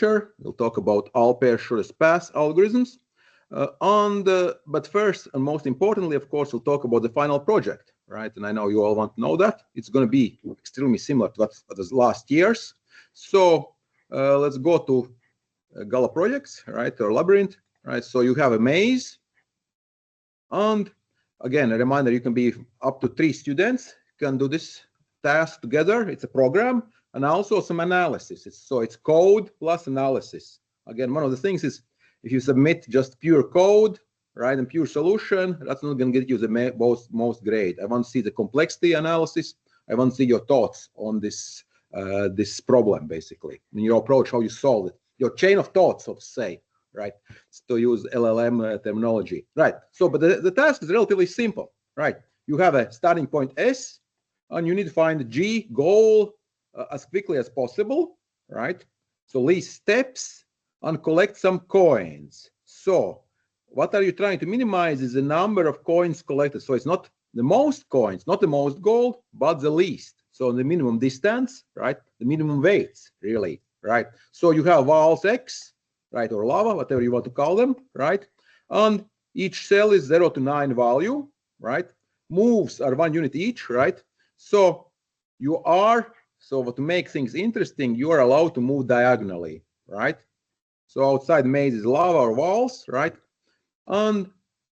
lecture. We'll talk about all pair shortest path algorithms. But first and most importantly, of course, we'll talk about the final project, right? And I know you all want to know that. It's going to be extremely similar to what was last year's. So let's go to Gala projects, right, or labyrinth, right? So you have a maze. And again, a reminder, you can be up to 3 students can do this task together. It's a program and also some analysis. So it's code plus analysis. Again, one of the things is if you submit just pure code, right, and pure solution, that's not going to get you the most grade. I want to see the complexity analysis. I want to see your thoughts on this this problem, basically, and your approach, how you solve it, your chain of thoughts, so to say, right, to use LLM terminology, right? So, but the task is relatively simple, right? You have a starting point S, and you need to find G goal as quickly as possible, right? So least steps and collect some coins. So what are you trying to minimize is the number of coins collected. So it's not the most coins, not the most gold, but the least. So the minimum distance, right? The minimum weights, really, right? So you have vowels X, right, or lava, whatever you want to call them, right? And each cell is 0 to 9 value, right? Moves are 1 unit each, right? So you are, so to make things interesting, you are allowed to move diagonally, right? So outside maze is lava or walls, right? And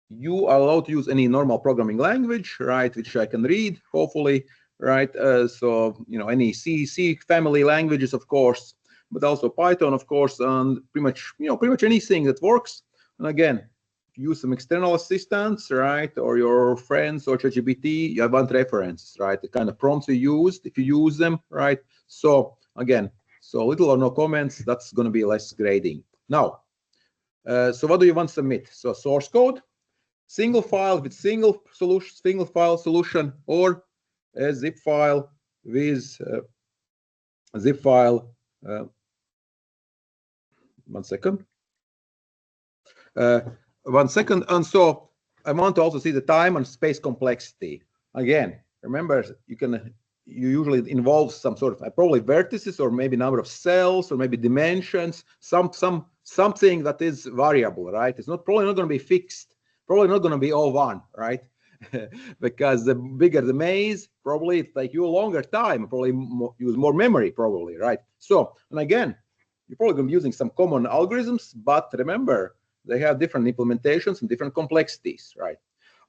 you are allowed to use any normal programming language, right, which I can read, hopefully, right? So, you know, any C family languages, of course, but also Python, of course, and pretty much anything that works. And again, use some external assistants, right, or your friends or ChatGPT, you want references, right? The kind of prompts you used, if you use them, right? So again, so little or no comments, that's going to be less grading. Now, so what do you want to submit? So source code, single file with single file solution, or a zip file with zip file. 1 second. 1 second. And so I want to also see the time and space complexity. Again, remember, you usually involve some sort of probably vertices or maybe number of cells or maybe dimensions, something that is variable, right? It's probably not going to be fixed, probably not going to be all one, right? Because the bigger the maze, probably it take you a longer time, probably use more memory, probably, right? So, and again, you're probably going to be using some common algorithms, but remember, they have different implementations and different complexities, right?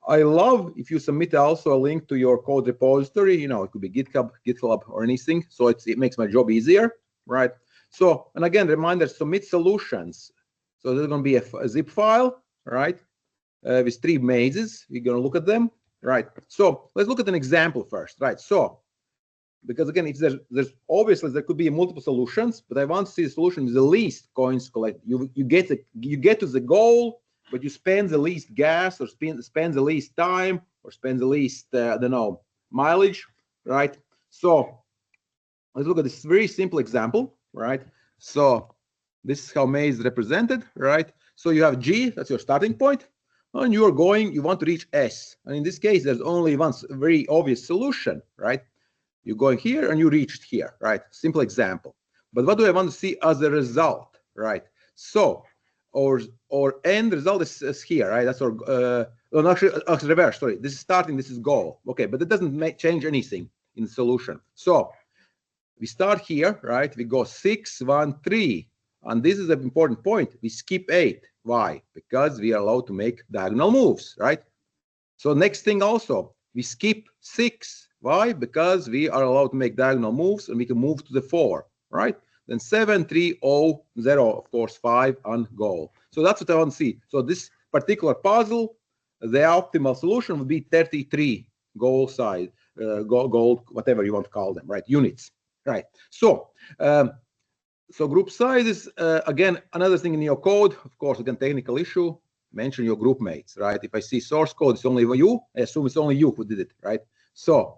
I love if you submit also a link to your code repository, you know, it could be GitHub or anything. So it makes my job easier, right? So, and again, reminder, submit solutions. So there's going to be a zip file, right? With 3 mazes. We're going to look at them, right? So let's look at an example first, right? So, because again, if there's obviously there could be multiple solutions, but I want to see the solution with the least coins collected. You get to the goal, but you spend the least gas, or spend the least time, or spend the least I don't know, mileage, right? So let's look at this very simple example, right? So this is how maze is represented, right? So you have G, that's your starting point, and you want to reach S. And in this case, there's only one very obvious solution, right? You're going here and you reached here, right? Simple example. But what do I want to see as a result, right? So, or end result is here, right? That's our, no, actually reverse, sorry. This is starting, this is goal. Okay, but it doesn't change anything in the solution. So we start here, right? We go 6, 1, 3. And this is an important point. We skip 8. Why? Because we are allowed to make diagonal moves, right? So next thing also, we skip 6. Why? Because we are allowed to make diagonal moves and we can move to the 4, right? Then 7, 3, 0, 0, of course, 5, and goal. So that's what I want to see. So this particular puzzle, the optimal solution would be 33 goal size, goal, whatever you want to call them, right? Units, right? So, so group sizes, again, another thing in your code, of course, again, technical issue, mention your group mates, right? If I see source code, it's only you, I assume it's only you who did it, right? So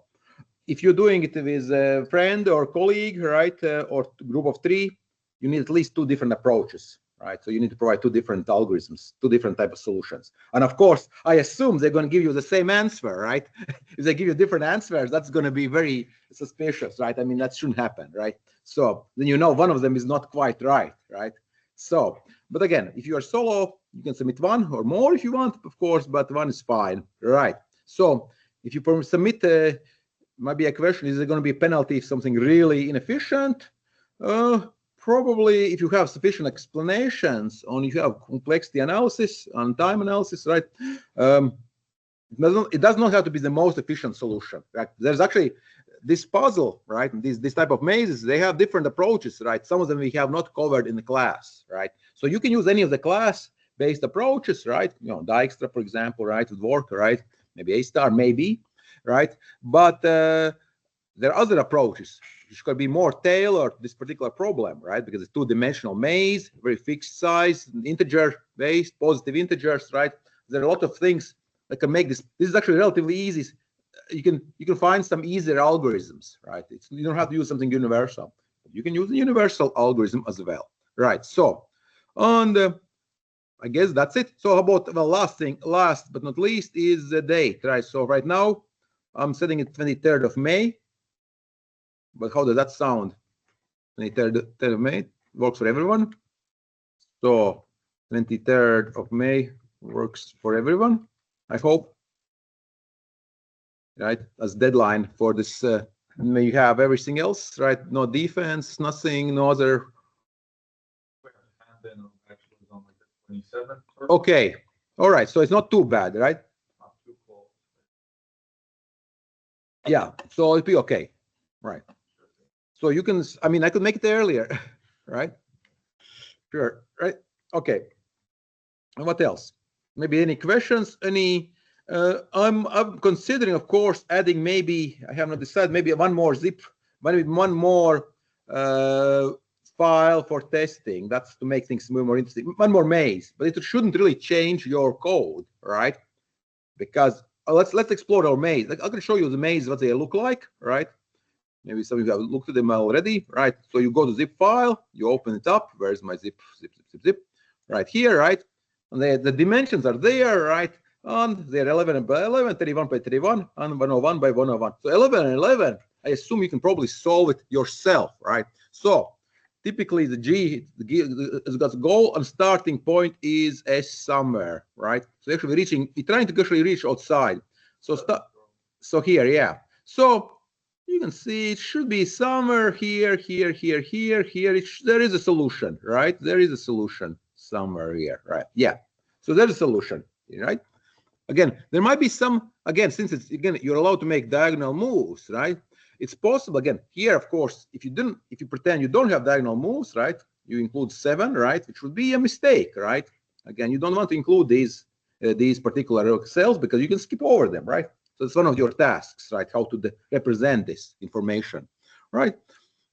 if you're doing it with a friend or colleague, right, or group of 3, you need at least 2 different approaches, right? So you need to provide two different algorithms, two different type of solutions. And of course, I assume they're going to give you the same answer, right? If they give you different answers, that's going to be very suspicious, right? I mean, that shouldn't happen, right? So then you know one of them is not quite right, right? So, but again, if you are solo, you can submit one or more if you want, of course, but one is fine, right? So if you submit, maybe a question, is there going to be a penalty if something really inefficient? Probably if you have sufficient explanations on, if you have complexity analysis and time analysis, right? It does not have to be the most efficient solution, right? There's actually this puzzle, right? This type of mazes, they have different approaches, right? Some of them we have not covered in the class, right? So you can use any of the class-based approaches, right? You know, Dijkstra, for example, right, would work, right? Maybe A-star, maybe, right? But there are other approaches which could be more tailored to this particular problem, right? Because it's two-dimensional maze, very fixed size, integer-based, positive integers, right? There are a lot of things that can make this. This is actually relatively easy. You can find some easier algorithms, right? You don't have to use something universal. You can use a universal algorithm as well, right? So, and I guess that's it. So how about the last but not least, is the date, right? So right now I'm setting it 23rd of May. But how does that sound? 23rd of May works for everyone. So 23rd of May works for everyone, I hope. Right, as deadline for this. May you have everything else, right? No defense, nothing, no other. Okay, all right. So it's not too bad, right? Not too cold. Yeah, so it'll be okay, right? So you can. I mean, I could make it earlier, right? Sure, right? Okay. And what else? Maybe any questions? Any? I'm considering, of course, adding, maybe I have not decided, maybe one more zip, maybe one more file for testing. That's to make things more interesting. One more maze, but it shouldn't really change your code, right? Because let's explore our maze. Like, I can show you the maze, what they look like, right? Maybe some of you have looked at them already, right? So you go to zip file, you open it up. Where's my zip? Zip, right here, right? And the dimensions are there, right? And they're 11 by 11, 31 by 31, and 101 by 101. So 11 and 11, I assume you can probably solve it yourself, right? So typically the goal and starting point is S somewhere, right? So actually we're trying to actually reach outside. So here, yeah. So you can see it should be somewhere here. There is a solution, right? There is a solution somewhere here, right? Yeah. So there's a solution, right? Again, there might be some, again, since it's, again, you're allowed to make diagonal moves, right? It's possible, again, here, of course, if you pretend you don't have diagonal moves, right? You include 7, right? Which would be a mistake, right? Again, you don't want to include these particular cells because you can skip over them, right? So it's one of your tasks, right? How to represent this information, right?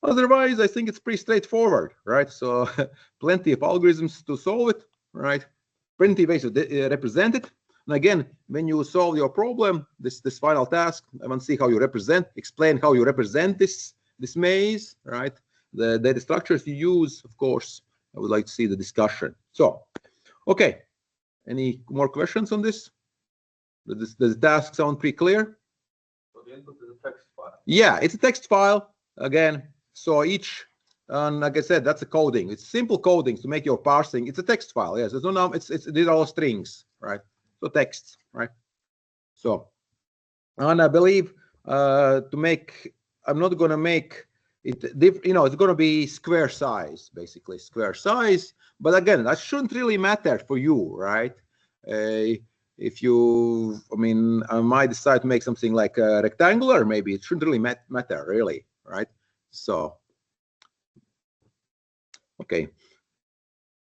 Otherwise, I think it's pretty straightforward, right? So plenty of algorithms to solve it, right? Plenty of ways to represent it. And again, when you solve your problem, this final task, I want to see how you explain how you represent this maze, right? The data structures you use, of course. I would like to see the discussion. So, okay. Any more questions on this? Does the task sound pretty clear? So the input is a text file. Yeah, it's a text file again. So each, and like I said, that's a coding. It's simple coding to make your parsing. It's a text file. Yes, these are all strings, right? So text, right? So, and I believe I'm not going to make it, it's going to be square size, basically square size. But again, that shouldn't really matter for you, right? If you, I might decide to make something like rectangular, maybe it shouldn't really matter, really, right? So, okay.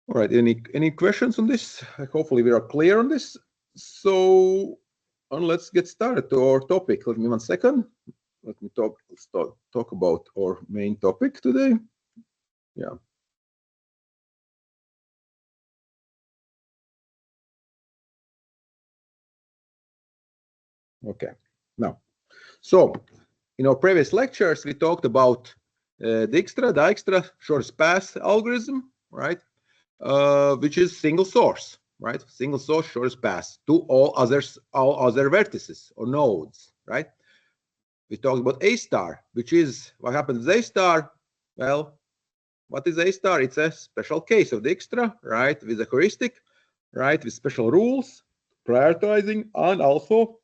All right, any questions on this? Hopefully we are clear on this. So, let's get started to our topic. Let me 1 second. Let me talk about our main topic today. Yeah. Okay. Now, so in our previous lectures, we talked about Dijkstra shortest path algorithm, right? which is single source, right? Single source shortest path to all other vertices or nodes, right? We talked about A star, which is what happens with A star. Well, what is A star? It's a special case of Dijkstra, right? With a heuristic, right? With special rules, prioritizing, and also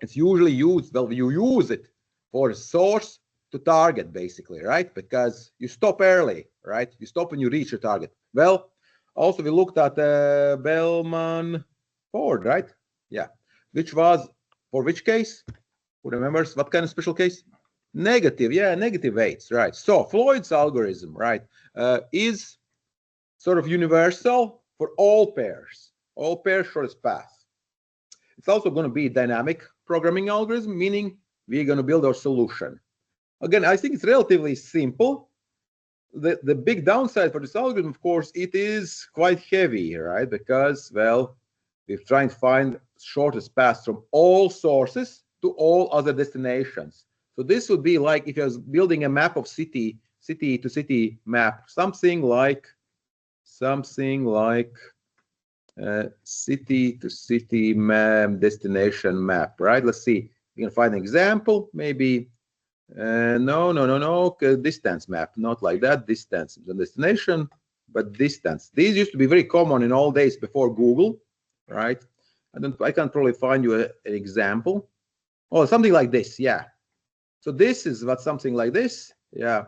it's usually used, well, you use it for source to target, basically, right? Because you stop early, right? You stop when you reach your target. Well, also we looked at Bellman-Ford, right? Yeah, which was, for which case? Who remembers what kind of special case? Negative, yeah, negative weights, right? So Floyd's algorithm, right, is sort of universal for all pairs shortest path. It's also going to be a dynamic programming algorithm, meaning we're going to build our solution. Again, I think it's relatively simple. The big downside for this algorithm, of course, it is quite heavy, right? Because, well, we're trying to find shortest path from all sources to all other destinations. So this would be like if I was building a map of city to city map, something like city to city map, destination map, right? Let's see. We can find an example, maybe. No, distance map, not like that. Distance, the destination, but distance. These used to be very common in all days before Google, right? I can probably find you an example. Oh, something like this, yeah. So this is what something like this, yeah.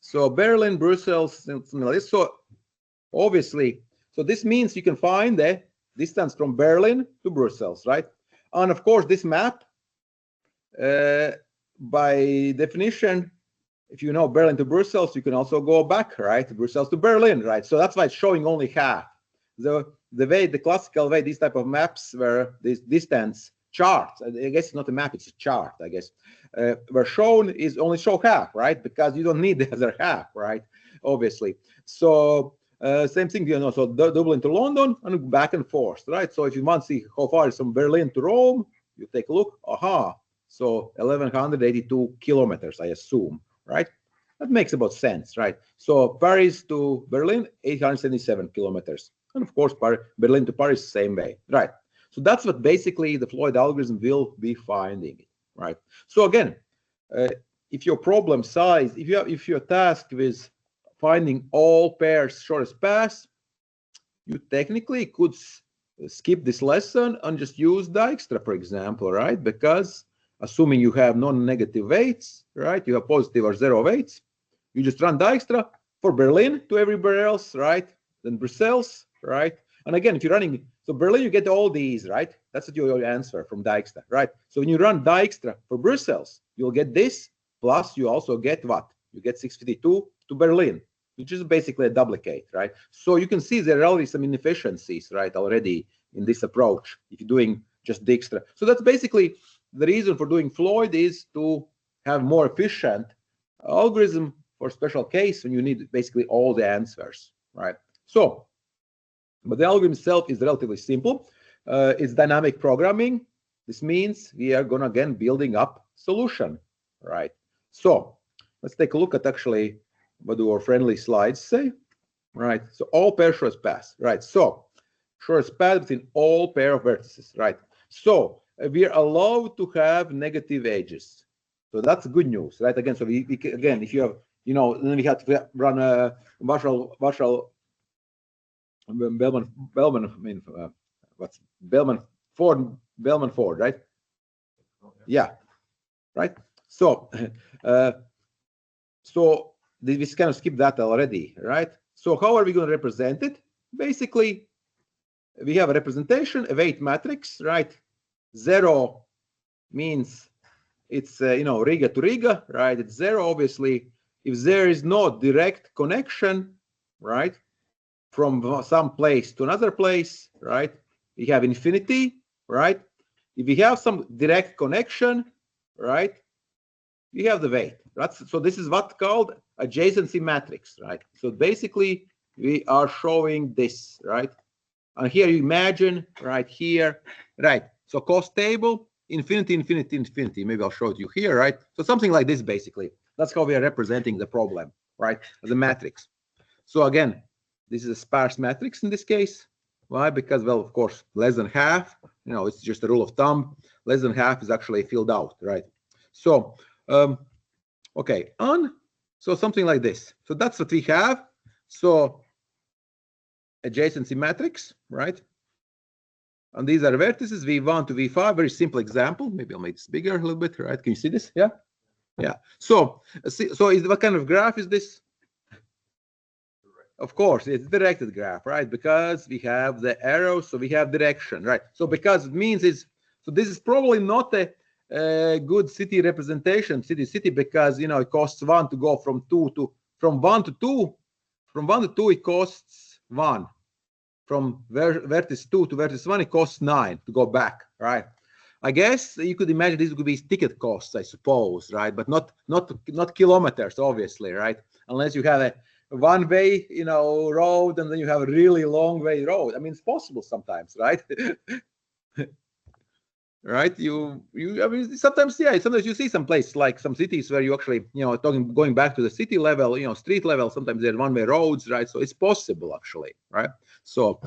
So Berlin, Brussels, something like this. So obviously, so this means you can find the distance from Berlin to Brussels, right? And of course, this map, by definition, if you know Berlin to Brussels, you can also go back, right? Brussels to Berlin, right? So that's why it's showing only half. The way, the classical way, these type of maps where this distance charts, I guess it's not a map, it's a chart, I guess, were shown is only show half, right? Because you don't need the other half, right? Obviously. So same thing, you know, so Dublin to London and back and forth, right? So if you want to see how far is from Berlin to Rome, you take a look, aha, so 1,182 kilometers, I assume, right? That makes about sense, right? So Paris to Berlin, 877 kilometers. And of course, Berlin to Paris, same way, right? So that's what basically the Floyd algorithm will be finding, right? So again, if your problem size, if you're tasked with finding all pairs shortest path, you technically could skip this lesson and just use Dijkstra, for example, right? Because assuming you have non-negative weights, right? You have positive or zero weights. You just run Dijkstra for Berlin to everywhere else, right? Then Brussels, right? And again, if you're running, so Berlin, you get all these, right? That's what your answer from Dijkstra, right? So when you run Dijkstra for Brussels, you'll get this, plus you also get what? You get 652 to Berlin, which is basically a duplicate, right? So you can see there are already some inefficiencies, right, already in this approach if you're doing just Dijkstra. So that's basically the reason for doing Floyd, is to have more efficient algorithm for special case when you need basically all the answers, right? So, but the algorithm itself is relatively simple. It's dynamic programming. This means we are gonna again building up solution, right? So let's take a look at actually what do our friendly slides say, right? So all pair shortest path, right? So shortest path between all pair of vertices, right? So we are allowed to have negative edges. So that's good news, right? Again, so we again, if you have, you know, then we have to run a Marshall Bellman, I mean, what's Bellman Ford, right? Yeah, right. So, so we kind of skip that already, right? So how are we going to represent it? Basically, we have a representation, a weight matrix, right? Zero means it's you know, Riga to Riga, right? It's zero, obviously. If there is no direct connection, right, from some place to another place, right, we have infinity, right? If we have some direct connection, right, we have the weight. Right? So this is what's called adjacency matrix, right? So basically, we are showing this, right? And here you imagine, right here, right? So cost table, infinity, infinity, infinity. Maybe I'll show it you here, right? So something like this, basically. That's how we are representing the problem, right? The matrix. So again, This is a sparse matrix in this case. Why? Because, well, of course, less than half, it's just a rule of thumb. Less than half is actually filled out, right? So, okay, so something like this. So that's what we have. So adjacency matrix, right? And these are vertices V1 to V5. Very simple example. Maybe I'll make this bigger a little bit, right? Can you see this? Yeah, yeah. So what kind of graph is this? Of course, it's directed graph, right? Because we have the arrows, so we have direction, right? So because it means so this is probably not a good city representation, city, because it costs 1 to go from 1 to 2. From 1 to 2, it costs 1. From vertex 2 to vertex 1, it costs 9 to go back, right? I guess you could imagine this could be ticket costs, I suppose, right? But not kilometers, obviously, right? Unless you have a one-way, road, and then you have a really long-way road. I mean, it's possible sometimes, right? Right? I mean, sometimes you see some places like some cities where you actually, going back to the city level, street level, sometimes there's one-way roads, right? So it's possible actually, right? So,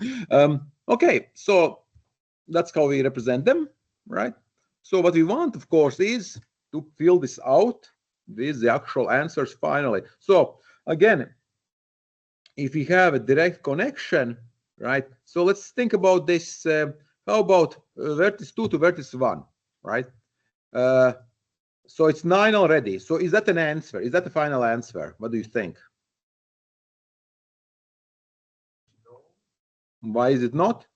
okay, so that's how we represent them, right? So what we want, of course, is to fill this out with the actual answers finally. So again, if we have a direct connection, right? So let's think about this. How about vertex 2 to vertex 1, right? So it's 9 already. So is that an answer? Is that the final answer? What do you think? No. Why is it not?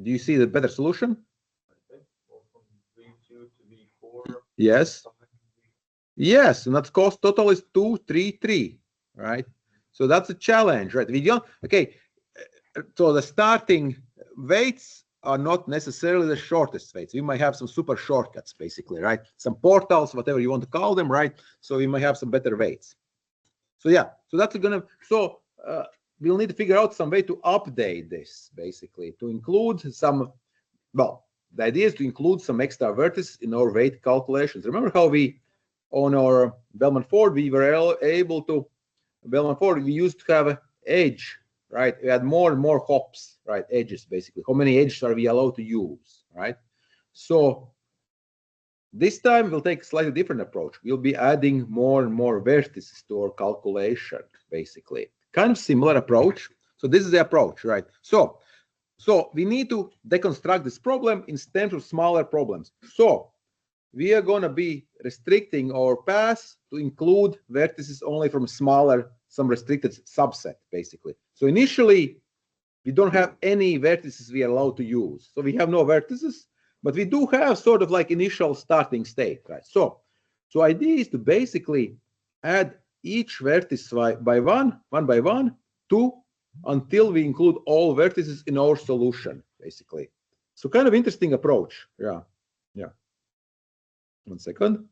Do you see the better solution? I think from V2 to V4. Yes. Yes, and that cost total is 233, right? So that's a challenge, right? Okay, so the starting weights are not necessarily the shortest weights. We might have some super shortcuts, basically, right? Some portals, whatever you want to call them, right? So we might have some better weights. So yeah, so that's we'll need to figure out some way to update this, basically, to include some, well, the idea is to include some extra vertices in our weight calculations. Remember how on our Bellman-Ford, we were able to, Bellman-Ford, we used to have an edge, right? We had more and more hops, right? Edges, basically. How many edges are we allowed to use, right? So this time we'll take a slightly different approach. We'll be adding more and more vertices to our calculation, basically. Kind of similar approach. So this is the approach, right? So we need to deconstruct this problem in terms of smaller problems. So we are going to be restricting our path to include vertices only from some restricted subset, basically. So initially, we don't have any vertices we are allowed to use. So we have no vertices, but we do have sort of like initial starting state, right? So idea is to basically add each vertex one by one, until we include all vertices in our solution, basically. So kind of interesting approach, yeah. 1 second.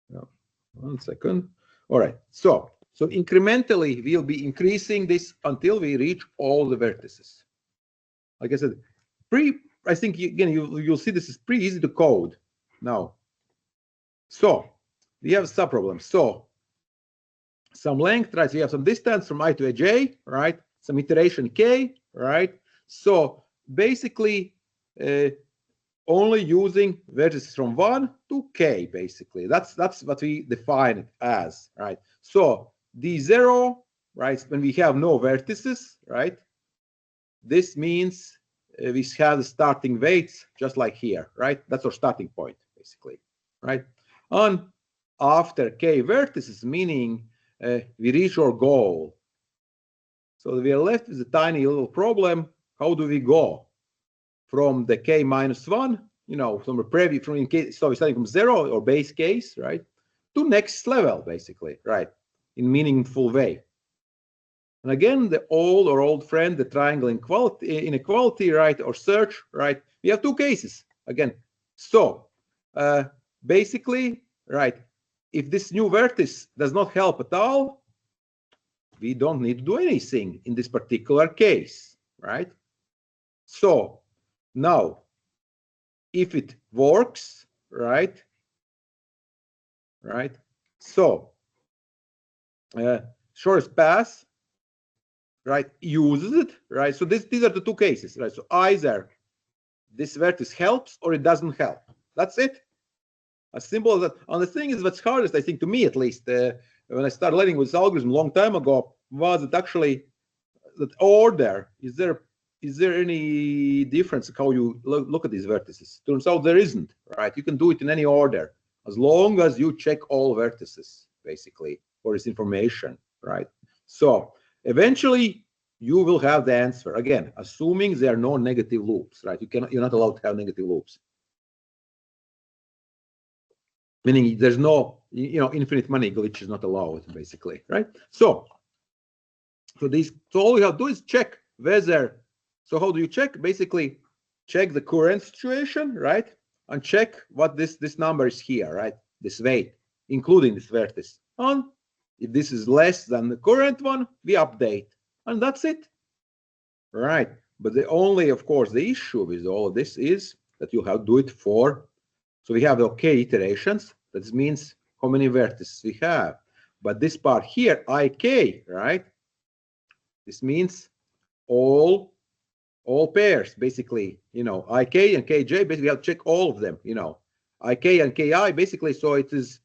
Yeah. 1 second. All right. So incrementally, we'll be increasing this until we reach all the vertices. Like I said, I think again you'll see this is pretty easy to code now. So we have a subproblem. So some length, right? So you have some distance from I to j, right? Some iteration k, right? So basically, only using vertices from 1 to k, basically. That's what we define it as, right? So D0, right, when we have no vertices, right, this means we have the starting weights just like here, right? That's our starting point, basically, right? And after k vertices, meaning we reach our goal. So we are left with a tiny little problem. How do we go from the k minus 1, from a previous, so we're starting from 0 or base case, right, to next level, basically, right, in meaningful way. And again, the old friend, the triangle inequality, right, or search, right, we have two cases again. So basically, right, if this new vertex does not help at all, we don't need to do anything in this particular case, right? So now, if it works, right? So shortest path right, uses it, right? So these are the two cases, right? So either this vertex helps or it doesn't help. That's it. As simple as that. And the thing is, what's hardest, I think, to me at least, when I started learning with this algorithm a long time ago, was it actually that order. Is there any difference how you look at these vertices? Turns out there isn't, right? You can do it in any order as long as you check all vertices, basically, for this information, right? So eventually you will have the answer, again, assuming there are no negative loops, right? You're not allowed to have negative loops, meaning there's no, infinite money glitch is not allowed, basically, right? So all you have to do is check whether. So how do you check? Basically, check the current situation, right? And check what this number is here, right? This weight, including this vertex. And if this is less than the current one, we update, and that's it, right? But of course, the issue with all of this is that you have to do it for. So we have okay iterations. That means how many vertices we have. But this part here, ik, right? This means all pairs, basically, ik and kj, basically we have to check all of them, ik and ki, basically, so it is,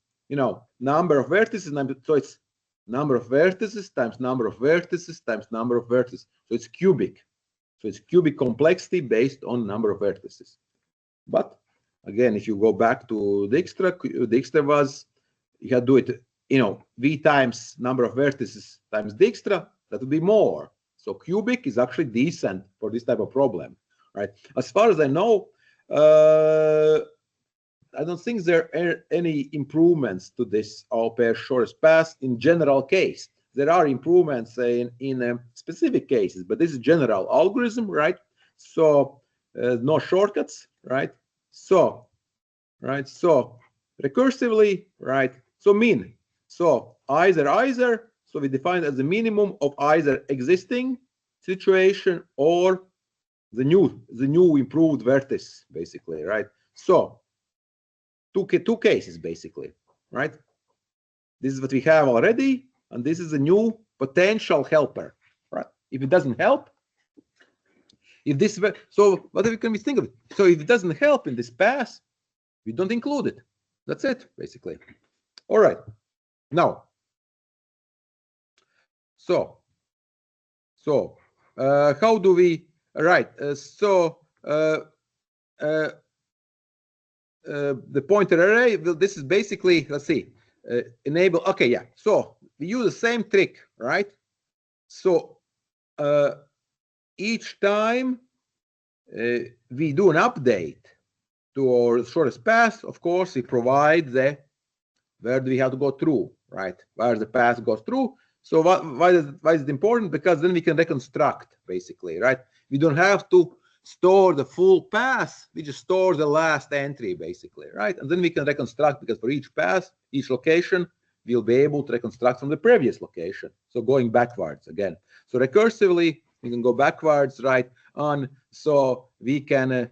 number of vertices, so it's number of vertices times number of vertices times number of vertices. So it's cubic. So it's cubic complexity based on number of vertices. But again, if you go back to Dijkstra was, you had to do it, v times number of vertices times Dijkstra, that would be more. So cubic is actually decent for this type of problem, right? As far as I know, I don't think there are any improvements to this all pair shortest path in general case. There are improvements in specific cases, but this is general algorithm, right? So no shortcuts, right? So recursively, right? So mean. So either. So we define as the minimum of either existing situation or the new improved vertex, basically, right? So two cases, basically, right? This is what we have already, and this is a new potential helper, right? If it doesn't help, so what can we think of it? So if it doesn't help in this path, we don't include it. That's it, basically. All right. Now, so how do we, right? The pointer array, well, this is basically, let's see, enable, okay, yeah. So we use the same trick, right? So each time we do an update to our shortest path, of course, we provide where do we have to go through, right? Where the path goes through. So why is it important? Because then we can reconstruct, basically, right? We don't have to store the full path. We just store the last entry, basically, right? And then we can reconstruct, because for each path, each location, we'll be able to reconstruct from the previous location. So going backwards again. So recursively, we can go backwards, right? On so we can,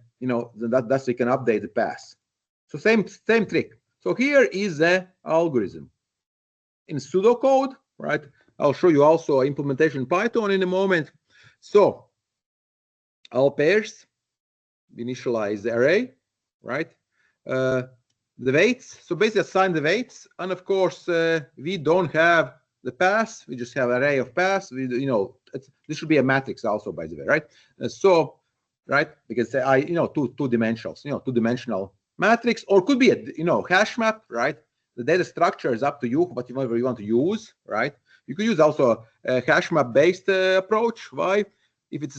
that's we can update the path. So same trick. So here is the algorithm in pseudocode, right? I'll show you also implementation in Python in a moment. So all pairs, initialize the array, right? The weights, so basically assign the weights, and of course we don't have the paths, we just have array of paths. This should be a matrix also, by the way, right? Right, because two dimensional matrix, or could be a hash map, right? The data structure is up to you, whatever you want to use, right? You could use also a hash map based approach. Why? If it's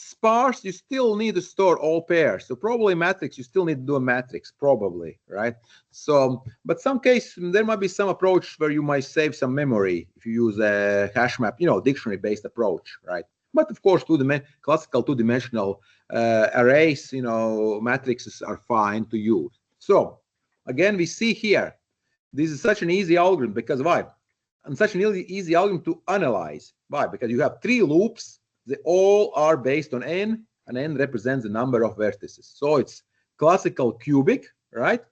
sparse, you still need to store all pairs. So probably matrix, you still need to do a matrix, probably, right? So, but some case there might be some approach where you might save some memory if you use a hash map, dictionary based approach, right? But of course, classical two-dimensional arrays, matrices are fine to use. So again, we see here, this is such an easy algorithm, because why? And such an easy algorithm to analyze. Why? Because you have 3 loops. They all are based on n, and n represents the number of vertices. So it's classical cubic, right?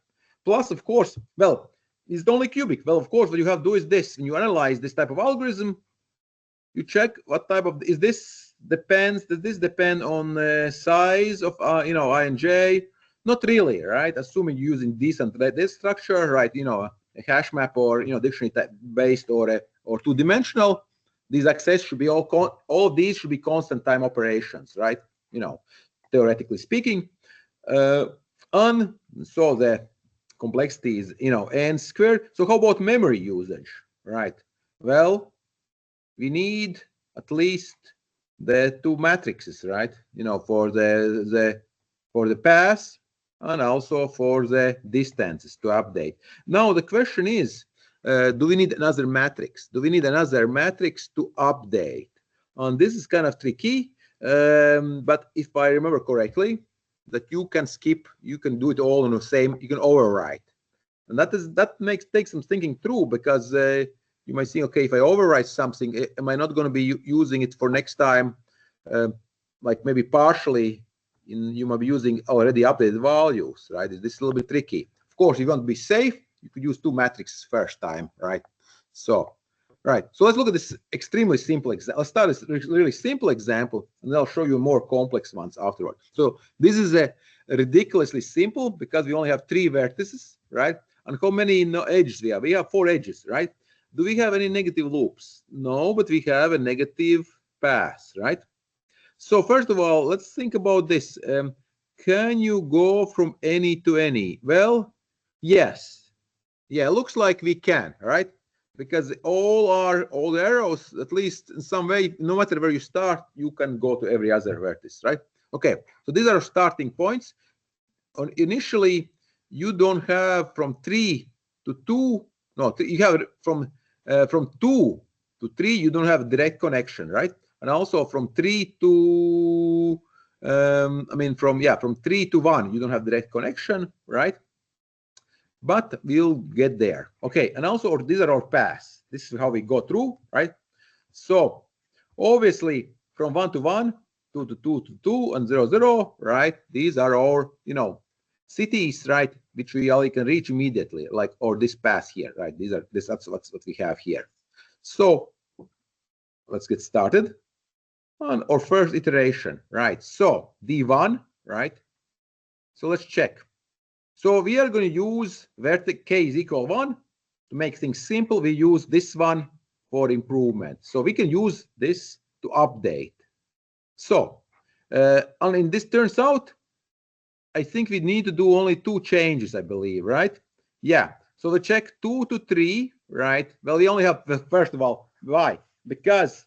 Plus, of course, well, it's only cubic. Well, of course, what you have to do is this. When you analyze this type of algorithm, you check what type of, is this depends, does this depend on size of, you know, I and J? Not really, right? Assuming you're using decent this structure, right? You know, a hash map or, you know, dictionary type based or two-dimensional, these access should be all of these should be constant time operations, right? You know, theoretically speaking. And so the complexity is, you know, n squared. So how about memory usage, right? Well, we need at least the two matrices, right? You know, for the pass and also for the distances to update. Now the question is, do we need another matrix? Do we need another matrix to update? And this is kind of tricky, but if I remember correctly, that you can skip, you can do it all in the same, you can overwrite. And that takes some thinking through, because you might think, okay, if I overwrite something, am I not going to be using it for next time? Like maybe partially, you might be using already updated values, right? This is a little bit tricky. Of course, if you want to be safe, you could use two matrices first time, right? So, right. So let's look at this extremely simple example. Let's start with this really simple example, and then I'll show you more complex ones afterward. So this is a ridiculously simple because we only have 3 vertices, right? And how many edges we have? We have 4 edges, right? Do we have any negative loops? No, but we have a negative path, right? So first of all, let's think about this. Can you go from any to any? Well, yes. Yeah, it looks like we can, right? Because all the arrows, at least in some way, no matter where you start, you can go to every other vertex, right? Okay, so these are starting points. Initially, you don't have from 3 to 2. No, you have from 2 to 3. You don't have a direct connection, right? And also from 3 to from 3 to 1, you don't have direct connection, right? But we'll get there. Okay, and also these are our paths. This is how we go through, right? So obviously from 1 to 1, 2 to 2 to 2, and 0, 0, right? These are our, you know, cities, right? Which we all can reach immediately, like, or this path here, right? That's what we have here. So let's get started on our first iteration, right? So D1, right? So let's check. So we are going to use vertex k is equal 1 to make things simple. We use this one for improvement. So we can use this to update. So, and this turns out, I think we need to do only 2 changes, I believe, right? Yeah. So we check 2 to 3, right? Well, we only have, first of all, why? Because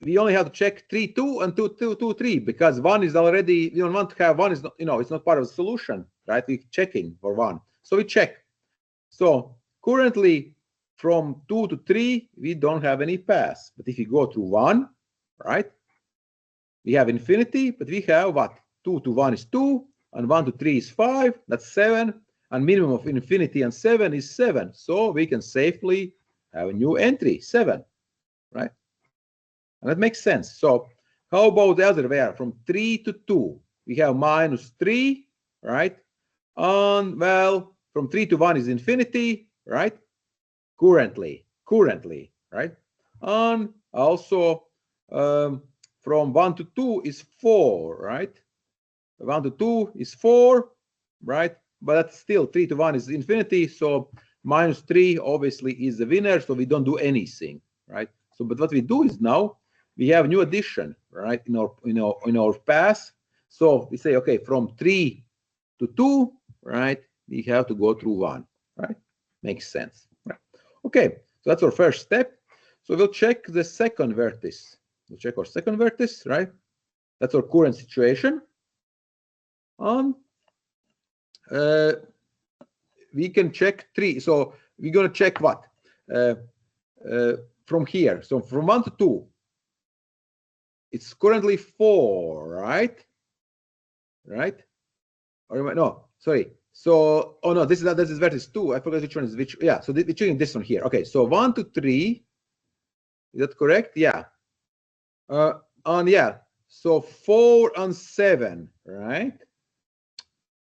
we only have to check 3, 2 and 2, 2, 2, 3, because 1 is already, we don't want to have 1 is not, you know, it's not part of the solution, right? We're checking for 1. So we check. So currently from 2 to 3, we don't have any paths. But if you go to 1, right, we have infinity, but we have what? 2 to 1 is 2, and 1 to 3 is 5, that's 7, and minimum of infinity and 7 is 7. So we can safely have a new entry, 7, right? And that makes sense. So how about the other way? From 3 to 2, we have minus 3, right? And well, from 3 to 1 is infinity, right? Currently, right? And also from 1 to 2 is 4, right? 1 to 2 is 4, right? But that's still 3 to 1 is infinity. So minus 3 obviously is the winner. So we don't do anything, right? So, but what we do is now we have new addition, right? In our path. So we say, okay, from 3 to 2, right? We have to go through 1, right? Makes sense. Right? Okay, so that's our first step. So we'll check the second vertex. We'll check our second vertex, right? That's our current situation. We can check 3. So we're going to check what? From here. So from 1 to 2, it's currently 4, right? Right? Or no, sorry. So, oh no, this is vertex 2. I forgot which one is which. Yeah, so we're checking this one here. Okay, so 1 to 3. Is that correct? Yeah. And yeah, so 4 and 7, right?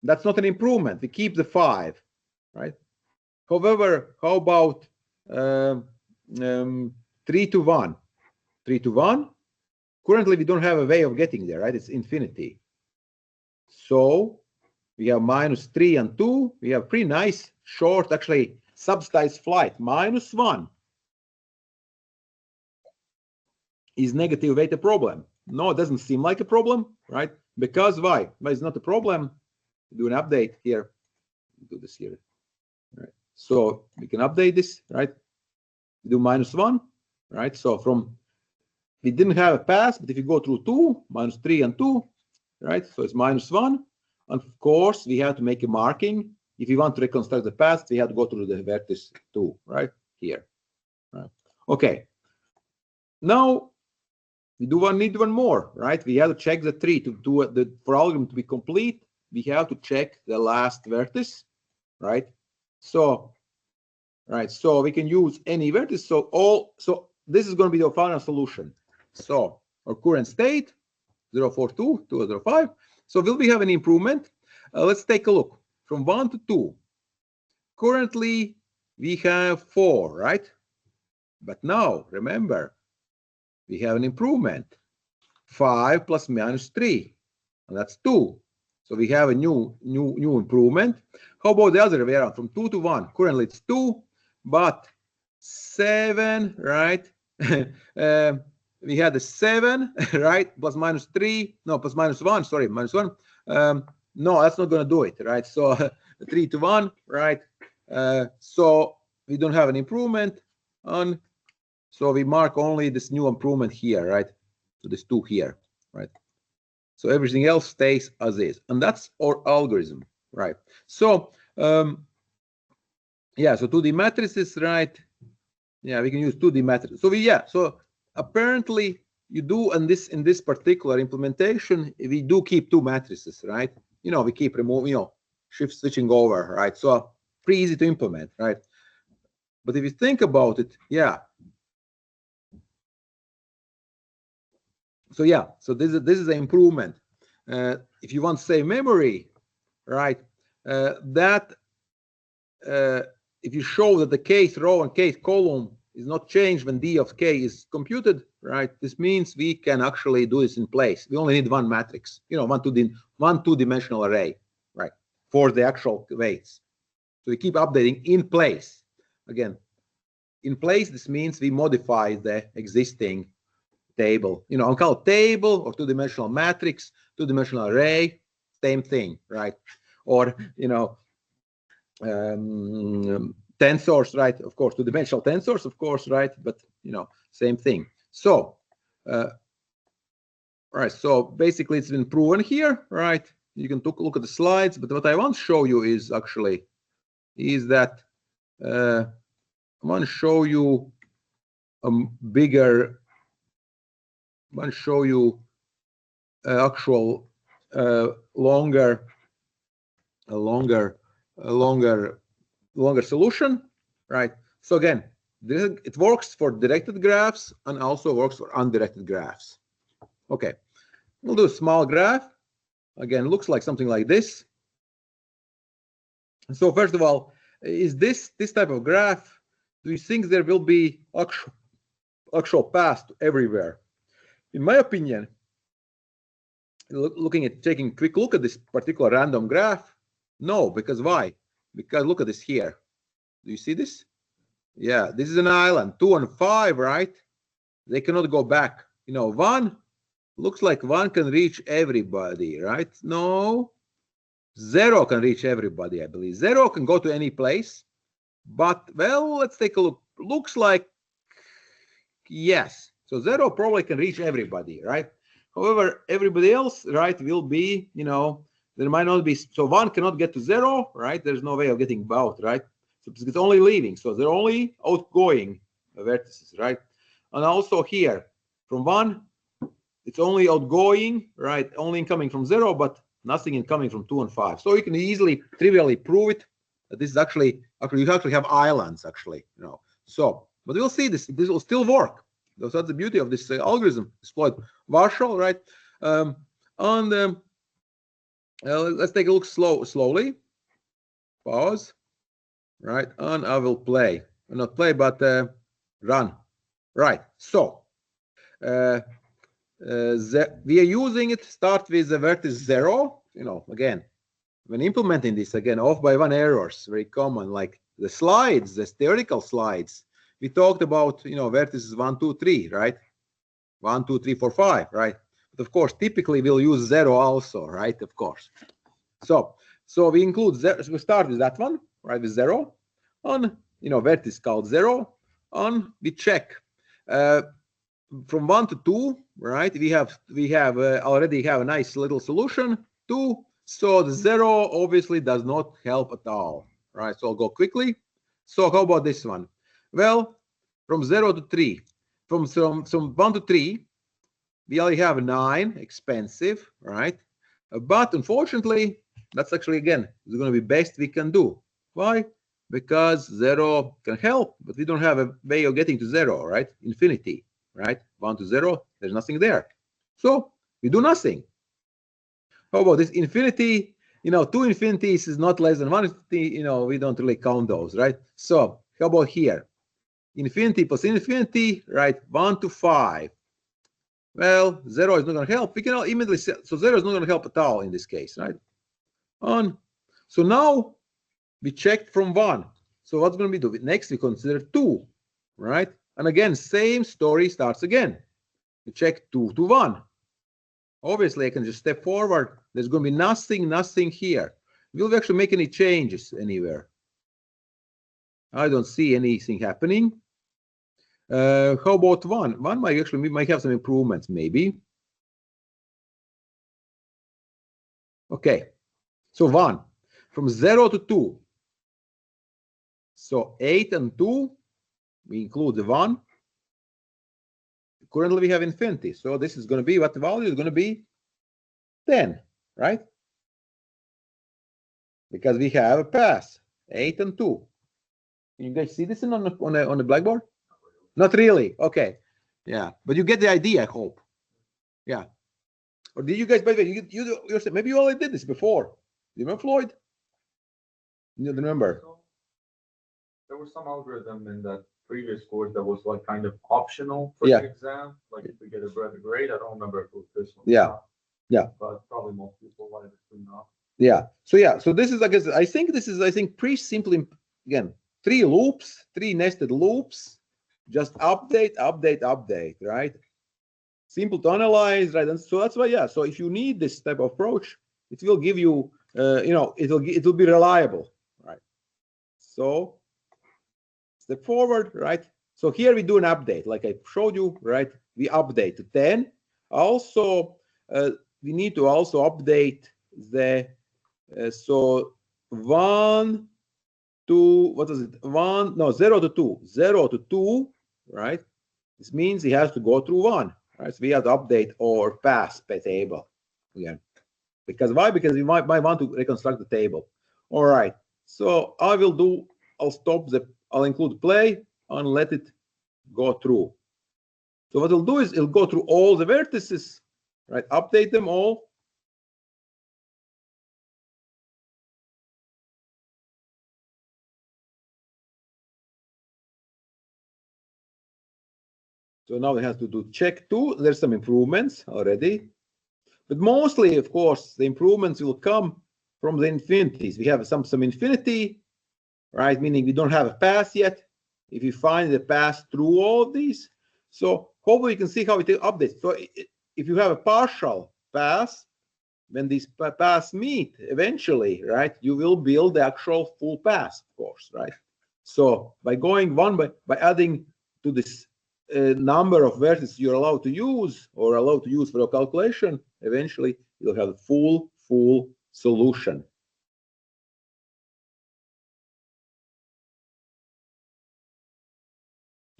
That's not an improvement. We keep the 5, right? However, how about 3 3 to 1. 3 to 1. Currently, we don't have a way of getting there, right? It's infinity. So we have -3 and 2. We have pretty nice, short, actually, subsidized flight. -1 is negative weight a problem? No, it doesn't seem like a problem, right? Because why? Why it's not a problem? Do an update here. Do this here. Right. So we can update this, right? Do -1, right? So from we didn't have a pass, but if you go through 2, -3 and 2, right? So it's -1. And of course, we have to make a marking. If you want to reconstruct the path, we have to go through the vertex 2, right? Here. Right. Okay. Now we need one more, right? We have to check the tree to do for algorithm to be complete. We have to check the last vertex, right? So, right. So we can use any vertex. So this is going to be the final solution. So our current state 042, 205. So will we have an improvement? Let's take a look from 1 to 2. Currently we have 4, right? But now remember we have an improvement. 5 plus -3, and that's 2. So we have a new improvement. How about the other way around from 2 to 1? Currently it's 2, but 7, right? We had a 7, right? Plus -3, no, plus -1, sorry, -1. No, that's not going to do it, right? So 3 to 1, right? So we don't have an improvement on. So we mark only this new improvement here, right? So this 2 here, right? So everything else stays as is, and that's our algorithm, right? So yeah, so 2D matrices, right? Yeah, we can use 2D matrices. So so apparently you do in this particular implementation, we do keep 2 matrices, right? We keep removing, shift switching over, right? So pretty easy to implement, right? But if you think about it, yeah. So yeah, so this is an improvement. If you want to save memory, right? If you show that the kth row and kth column is not changed when d of k is computed, right? This means we can actually do this in place. We only need one matrix, one two-dimensional array, right? For the actual weights. So we keep updating in place. Again, in place, this means we modify the existing table. I'll call it table or two-dimensional matrix, two-dimensional array, same thing, right? Or tensors, right? Of course, two-dimensional tensors, of course, right? But same thing. So, right. So basically, it's been proven here, right? You can look at the slides, but what I want to show you is that I want to show you a bigger. I want to show you actual longer solution, right? So again, it works for directed graphs and also works for undirected graphs. Okay, we'll do a small graph. Again, looks like something like this. So first of all, is this type of graph? Do you think there will be actual path to everywhere? In my opinion, taking a quick look at this particular random graph, no, because why? Because look at this here. Do you see this? Yeah, this is an island. 2 and 5, right? They cannot go back. 1 looks like 1 can reach everybody, right? No, 0 can reach everybody, I believe. 0 can go to any place. But, well, let's take a look. Looks like yes. So 0 probably can reach everybody, right? However, everybody else, right, will be, there might not be. So 1 cannot get to 0, right? There's no way of getting out, right? So it's only leaving. So they're only outgoing vertices, right? And also here, from 1, it's only outgoing, right? Only incoming from 0, but nothing incoming from 2 and 5. So you can easily, trivially prove it. That this is actually you actually have islands, actually, So, but we'll see this will still work. That's the beauty of this algorithm, Floyd Warshall, right? Let's take a look slowly. Pause, right? And I will play. Not play, but run. Right. So we are using it. Start with the vertex 0. Again, when implementing this, again, off by one errors, very common. Like the slides, the theoretical slides, we talked about vertices 1, 2, 3, right? 1, 2, 3, 4, 5, right? But of course, typically we'll use 0 also, right? Of course. So we include 0. So we start with that one, right? With 0 on vertex called 0. On we check from 1 to 2, right? We have already have a nice little solution. 2. So the 0 obviously does not help at all, right? So I'll go quickly. So how about this one? Well, from 0 to 3, from 1 to 3, we only have 9, expensive, right? But unfortunately, that's actually, again, it's going to be best we can do. Why? Because 0 can help, but we don't have a way of getting to 0, right? Infinity, right? 1 to 0, there's nothing there. So we do nothing. How about this infinity? 2 infinities is not less than 1 infinity. We don't really count those, right? So how about here? Infinity plus infinity, right? 1 to 5. Well, 0 is not going to help. We can immediately say, so 0 is not going to help at all in this case, right? So now we checked from 1. So what's going to be do? Next, we consider 2, right? And again, same story starts again. We check 2 to 1. Obviously, I can just step forward. There's going to be nothing here. Will we actually make any changes anywhere? I don't see anything happening. How about 1? 1 might have some improvements, maybe. Okay, so 1 from 0 to 2. So 8 and 2, we include the 1. Currently, we have infinity. So this is going to be, what the value is going to be? 10, right? Because we have a pass, 8 and 2. You guys see this on the blackboard? Not really. Okay. Yeah, but you get the idea, I hope. Yeah. Or did you guys, by the way, you maybe you already did this before. Do you remember, Floyd? You remember? There was some algorithm in that previous course that was like kind of optional for Yeah. the exam. Like if we get a better grade, I don't remember if it was this one. Yeah. Yeah. But probably most people wanted to know. Yeah. So this is, I think pretty simply, again, 3 loops, 3 nested loops, just update, right? Simple to analyze, right? And so that's why, yeah. So if you need this type of approach, it will give you, it'll be reliable, right? So step forward, right? So here we do an update, like I showed you, right? We update to 10. Also, we need to also update the so 1 to, what is it? 0 to 2. 0 to 2, right? This means he has to go through 1. Right? So we have to update our pass by table again. Because why? Because we might want to reconstruct the table. All right. So I'll include play and let it go through. So what it'll do is it'll go through all the vertices, right? Update them all. So now we have to do check 2. There's some improvements already. But mostly, of course, the improvements will come from the infinities. We have some infinity, right? Meaning we don't have a pass yet. If you find the pass through all of these, so hopefully you can see how it updates. So if you have a partial pass, when these pass meet eventually, right, you will build the actual full pass, of course, right? So by going by adding to this number of vertices you're allowed to use or allowed to use for a calculation, eventually you'll have a full solution.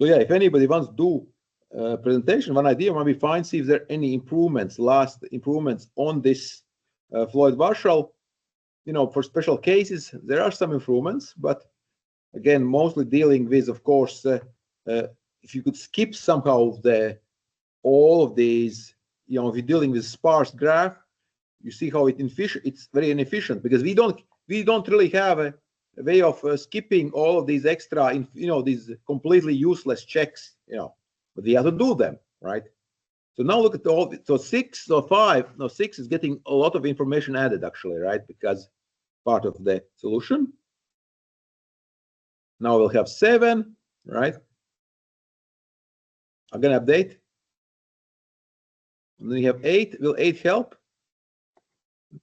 So yeah, if anybody wants to do a presentation, one idea might be fine, see if there are any last improvements on this Floyd Warshall. For special cases, there are some improvements, but again, mostly dealing with, of course, if you could skip somehow all of these, if you're dealing with sparse graph, you see how it's very inefficient because we don't really have a way of skipping all of these extra, these completely useless checks, but we have to do them, right? So now look at all. So 6, so 5. No, 6 is getting a lot of information added actually, right? Because part of the solution. Now we'll have 7, right? I'm gonna update. And then you have 8. Will 8 help?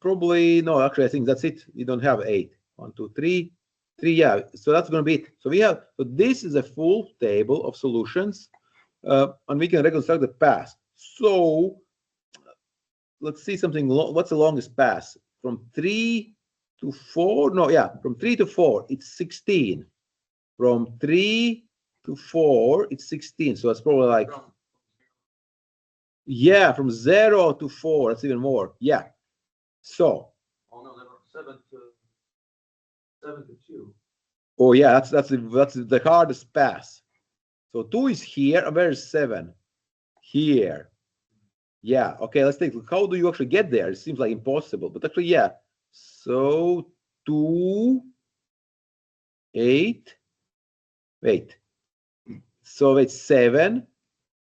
Probably no. Actually, I think that's it. You don't have 8. 1, 2, 3, 3. Yeah. So that's gonna be it. So we have. So this is a full table of solutions, and we can reconstruct the past. So let's see something. What's the longest pass? From 3 to 4? No, yeah, from 3 to 4, it's 16. From 3 to 4, it's 16. So it's probably like, yeah, from 0 to 4, that's even more. Yeah. So. Oh no, never 7 to 2. Oh yeah, that's the hardest pass. So 2 is here, and where is 7? Here. Yeah. Okay. Let's take. How do you actually get there? It seems like impossible, but actually, yeah. So 2, 8. Wait. So it's 7.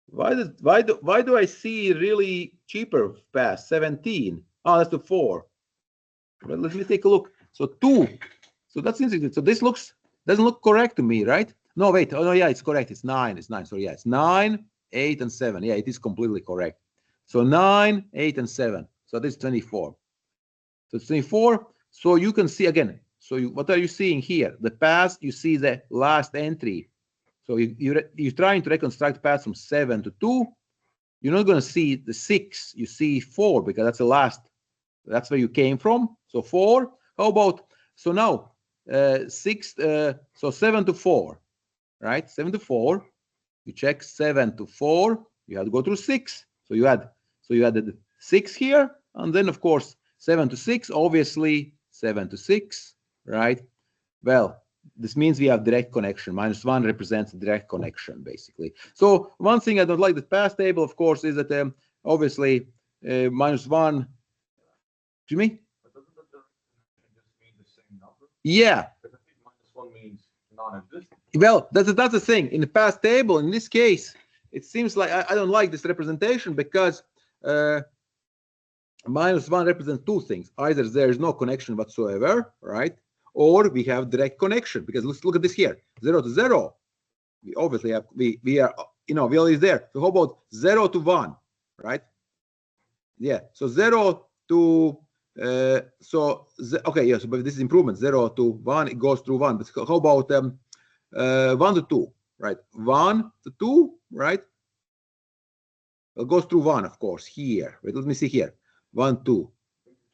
Why do I see really cheaper pass? 17. Oh, that's the 4. Well, let me take a look. So 2. So that's interesting. So this doesn't look correct to me, right? No, wait. Oh no, yeah, it's correct. It's 9. It's 9. So yeah, it's 9, 8, and 7. Yeah, it is completely correct. So 9, 8, and 7. So this is 24. So it's 24. So you can see again. So what are you seeing here? The past, you see the last entry. So you're trying to reconstruct paths from 7 to 2. You're not going to see the 6. You see 4 because that's the last. That's where you came from. So 4. How about, so now 6, so 7 to 4, right? 7 to 4. You check 7 to 4. You have to go through 6. So you added 6 here. And then, of course, 7 to 6, obviously 7 to 6, right? Well, this means we have direct connection. -1 represents direct connection, basically. So one thing I don't like the past table, of course, is that obviously -1. Jimmy? But doesn't that just mean the same number? Yeah. Because I think -1 means non-existent. Well, that's the thing. In the past table, in this case, it seems like I don't like this representation because -1 represents two things. Either there is no connection whatsoever, right? Or we have direct connection, because let's look at this here. 0 to 0. We obviously have, we are, we always there. So how about 0 to 1, right? Yeah. So 0 to, okay, yes, but this is improvement. 0 to 1, it goes through 1. But how about 1 to 2, right? 1 to 2, right? It goes through 1, of course, here. Wait, let me see here. 1, 2.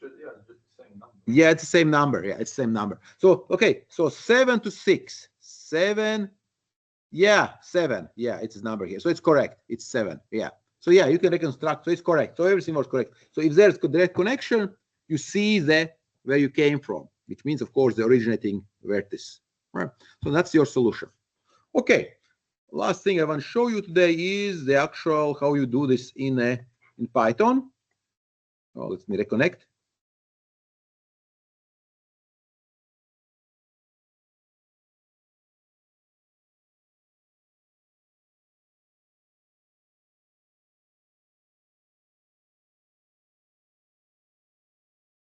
Yeah, it's just the same number. Yeah, it's the same number. Yeah, it's the same number. So, okay, so 7 to 6. 7. Yeah, 7. Yeah, it's his number here. So it's correct. It's 7. Yeah. So yeah, you can reconstruct. So it's correct. So everything was correct. So if there's direct connection, you see where you came from, which means, of course, the originating vertex. Right. So that's your solution. Okay. Last thing I want to show you today is the actual how you do this in Python. Oh, let me reconnect.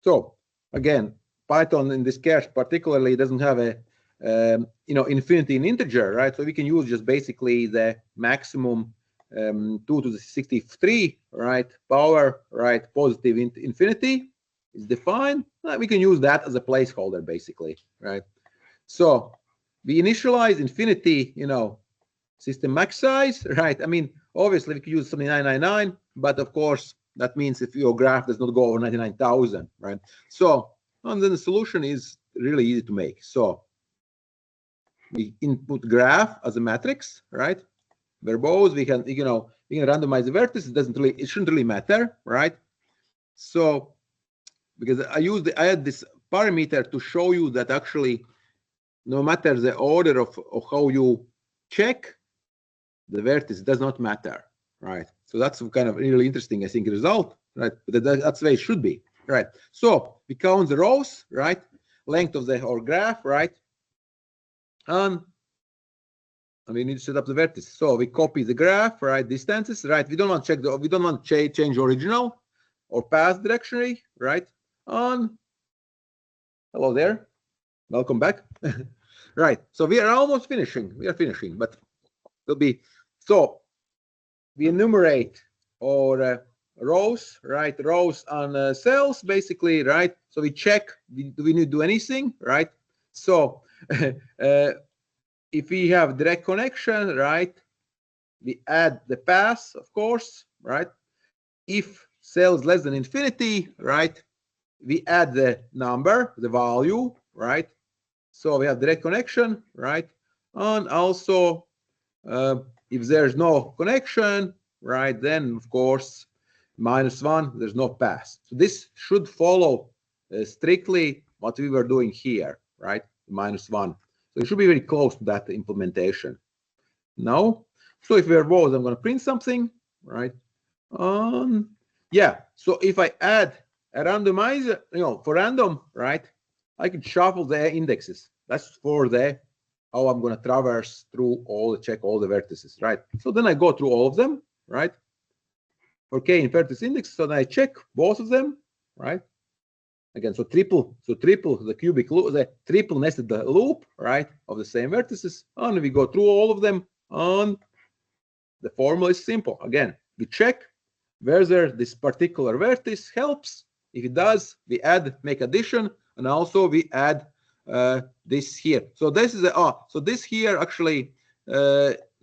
So again, Python in this case particularly doesn't have a infinity in integer, right? So we can use just basically the maximum 2 to the 63, right? Power, right? Positive infinity is defined. We can use that as a placeholder, basically, right? So we initialize infinity, system max size, right? I mean, obviously we could use something 999, but of course that means if your graph does not go over 99,000, right? So, and then the solution is really easy to make. So we input graph as a matrix, right? Verbose, we can randomize the vertices. It shouldn't really matter, right? So because I had this parameter to show you that actually no matter the order of how you check the vertex, does not matter, right? So that's kind of really interesting, I think, result, right? But that's the way it should be, right? So we count the rows, right? Length of our graph, right? And and we need to set up the vertices. So we copy the graph, right? Distances, right? We don't want to check we don't want to change original or past directionary, right? On hello there, welcome back. Right. So we are almost finishing. We are finishing, but it'll be so we enumerate our rows, right? Rows on cells, basically, right? So we check, do we need to do anything, right? So if we have direct connection, right, we add the pass, of course, right? If cells less than infinity, right, we add the number, the value, right? So we have direct connection, right? And also, if there's no connection, right, then of course, -1, there's no pass. So this should follow strictly what we were doing here, right? -1. So it should be very close to that implementation. Now, so if we are both, I'm going to print something, right? Yeah. So if I add a randomizer, for random, right? I can shuffle the indexes. That's for the how I'm going to traverse through check all the vertices, right? So then I go through all of them, right? For k in vertex index, so then I check both of them, right? Again, so triple the cubic loop, the triple nested the loop, right, of the same vertices, and we go through all of them, and the formula is simple. Again, we check whether this particular vertex helps. If it does, we make addition, and also we add this here. So this is so this here actually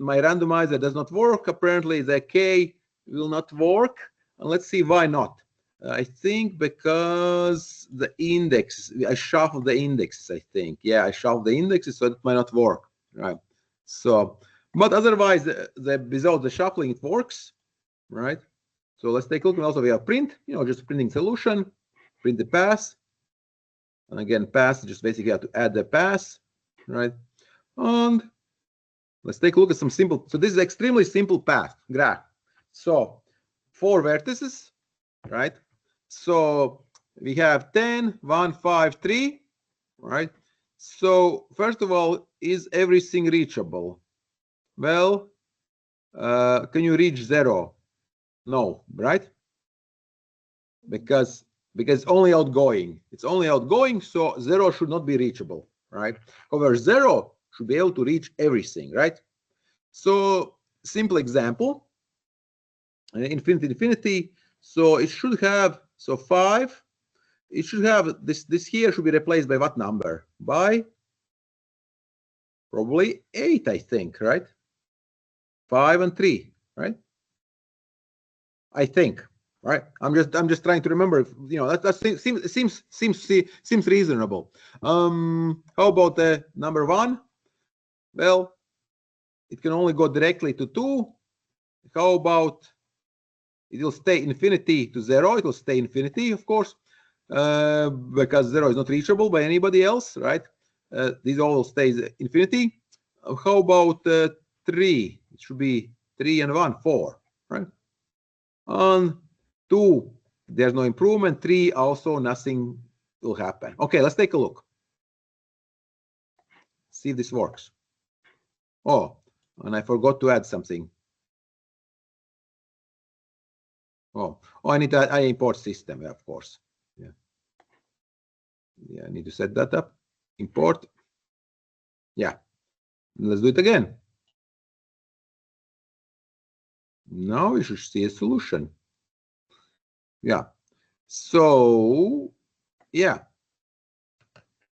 my randomizer does not work. Apparently the k will not work, and let's see why not. I think because the index, I shuffled the indexes, I think. Yeah, I shuffled the indexes, so it might not work, right? So, but otherwise, without the shuffling, it works, right? So let's take a look. And also we have print, just printing solution, print the pass. And again, pass, just basically have to add the pass, right? And let's take a look at some simple. So this is extremely simple path graph. So 4 vertices, right? So we have 10, 1, 5, 3, right? So first of all, is everything reachable? Well, can you reach 0? No, right? Because only outgoing. It's only outgoing, so 0 should not be reachable, right? However, 0 should be able to reach everything, right? So simple example, infinity. So it should have 5. It should have this here should be replaced by what number? By probably 8, I think, right? 5 and 3, right? I think, right? I'm just trying to remember. If, that seems reasonable. How about the number 1? Well, it can only go directly to 2. How about it will stay infinity to 0? It will stay infinity, of course, because 0 is not reachable by anybody else, right? These all stays infinity. How about 3? It should be 3 and 1, 4, right? On 2, there's no improvement. 3, also nothing will happen. Okay, let's take a look. See if this works. Oh, and I forgot to add something. Oh, I need to I import system, of course. Yeah, I need to set that up. Import. Yeah, let's do it again. Now we should see a solution. Yeah. So, yeah.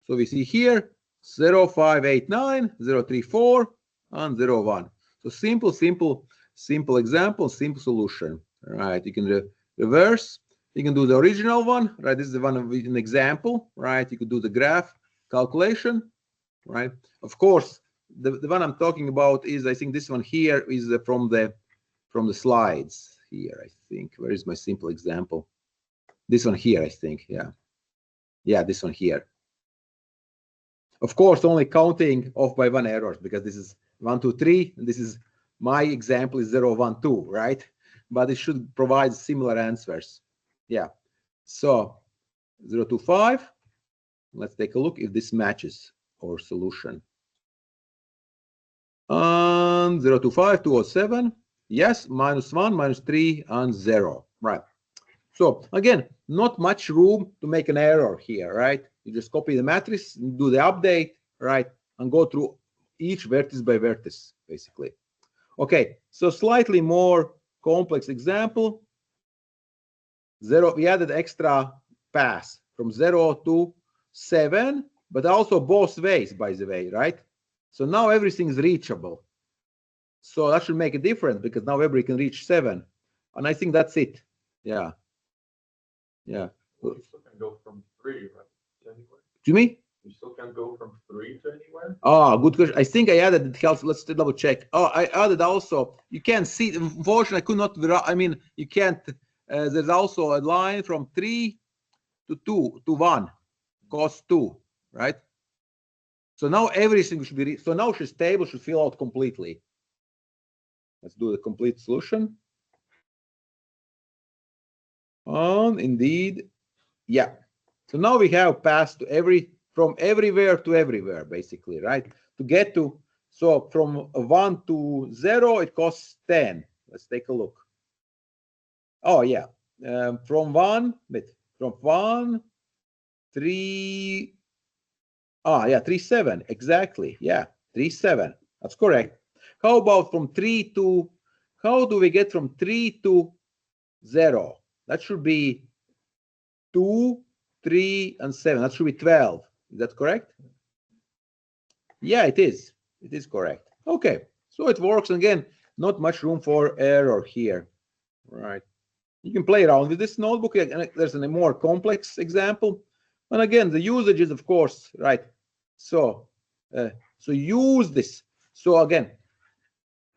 So we see here 0, 5, 8, 9, 0, 3, 4, and 0, 1. So simple example, simple solution. Right. You can reverse. You can do the original one. Right. This is the one with an example. Right. You could do the graph calculation. Right. Of course, the one I'm talking about is, I think this one here is from the slides here, I think. Where is my simple example? This one here, I think. Yeah, this one here. Of course, only counting off by 1 errors, because this is 1, 2, 3, and this is my example is 0, 1, 2, right? But it should provide similar answers. Yeah. So 0, 2, 5. Let's take a look if this matches our solution. and 0 to 5, 207. Yes, -1, -3, and 0. Right. So again, not much room to make an error here, right? You just copy the matrix, do the update, right, and go through each vertex by vertex, basically. Okay, so slightly more complex example. We added extra pass from 0 to 7, but also both ways, by the way, right? So now everything is reachable. So that should make a difference because now everybody can reach 7. And I think that's it. Yeah. Yeah. Well, you still can go from 3, right? To anywhere. To me? You still can go from 3 to anywhere? Oh, good question. I think I added it helps. Let's double check. Oh, I added also. You can see. Unfortunately, I could not. I mean, you can't. There's also a line from 3 to 2 to 1, cost 2, right? So now everything should be. So now this table should fill out completely. Let's do the complete solution. And indeed, yeah. So now we have passed to from everywhere to everywhere, basically, right? To get to, so from 1 to 0, it costs 10. Let's take a look. Oh, yeah. From 1, 3, yeah, 3, 7, exactly. Yeah, 3, 7. That's correct. How about from 3 to, how do we get from 3 to 0? That should be 2, 3, and 7. That should be 12. Is that correct? Yeah, it is. It is correct. Okay, so it works. Again, not much room for error here. Right. You can play around with this notebook. There's a more complex example. And again, the usage is, of course, right. So, so use this. So again,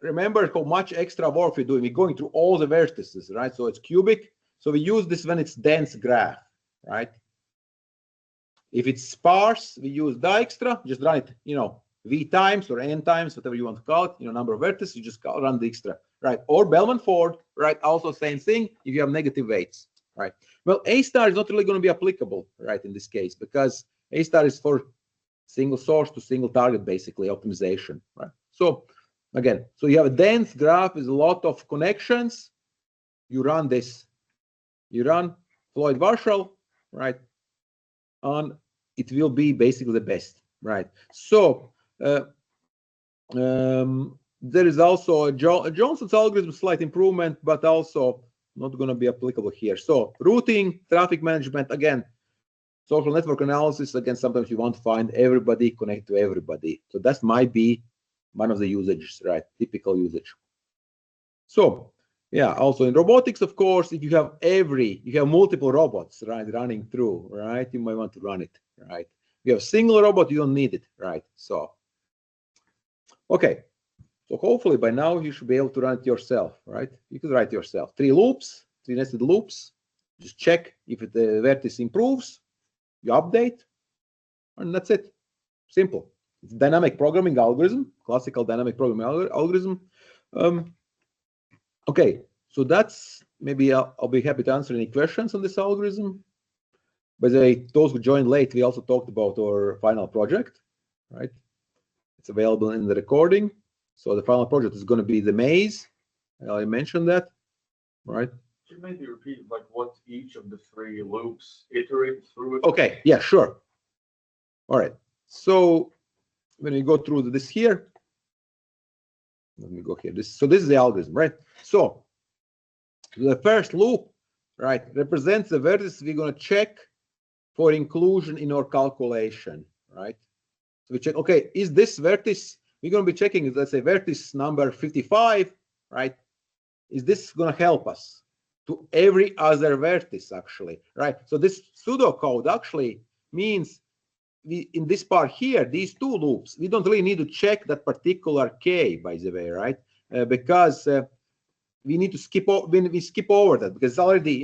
remember how much extra work we're doing. We're going through all the vertices, right? So it's cubic. So we use this when it's dense graph, right? If it's sparse, we use Dijkstra. Just run it, v times or n times, whatever you want to call it. Number of vertices, you just run Dijkstra, right? Or Bellman-Ford, right? Also same thing if you have negative weights, right? Well, A star is not really going to be applicable, right, in this case, because A star is for single source to single target, basically optimization, right? So again, so you have a dense graph with a lot of connections. You run this, you run Floyd-Warshall, right? And it will be basically the best, right? So there is also a Johnson's algorithm, slight improvement, but also not going to be applicable here. So routing, traffic management, again, social network analysis, again, sometimes you want to find everybody, connect to everybody. So that might be one of the usages, right? Typical usage. So yeah, also in robotics, of course, if you have multiple robots, right, running through, right, you might want to run it, right? If you have a single robot, you don't need it, right? So, okay. So hopefully by now you should be able to run it yourself, right? You could write yourself 3 loops, 3 nested loops. Just check if the vertex improves, you update, and that's it. Simple. It's dynamic programming algorithm, classical dynamic programming algorithm. Okay, so that's maybe I'll be happy to answer any questions on this algorithm. By the way, those who joined late, we also talked about our final project, right? It's available in the recording. So the final project is going to be the maze. I mentioned that, right? Could you maybe repeat like what each of the 3 loops iterate through? Okay, yeah, sure. All right. So when we go through this here, let me go here. So this is the algorithm, right? So the first loop, right, represents the vertex we're going to check for inclusion in our calculation, right? So we check, okay, is this vertex, we're going to be checking, let's say, vertex number 55, right? Is this going to help us to every other vertex, actually, right? So this pseudocode actually means in this part here, these 2 loops, we don't really need to check that particular k, by the way, right? Because we need to skip over that because it's already,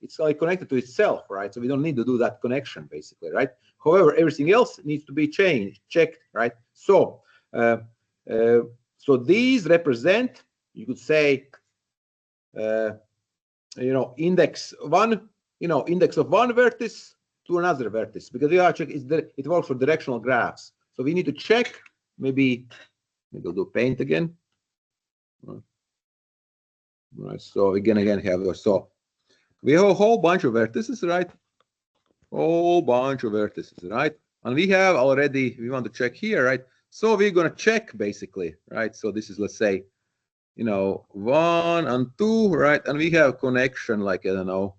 it's already connected to itself, right? So we don't need to do that connection, basically, right? However, everything else needs to be checked, right? So, so these represent, you could say, index of one vertex to another vertex, because we are check it works for directional graphs. So we need to check maybe We'll do paint again. Right. So again have so we have a whole bunch of vertices, right? Whole bunch of vertices, right? And we have already, we want to check here, right? So we're going to check basically, right? So this is, let's say, 1 and 2, right? And we have connection like, I don't know,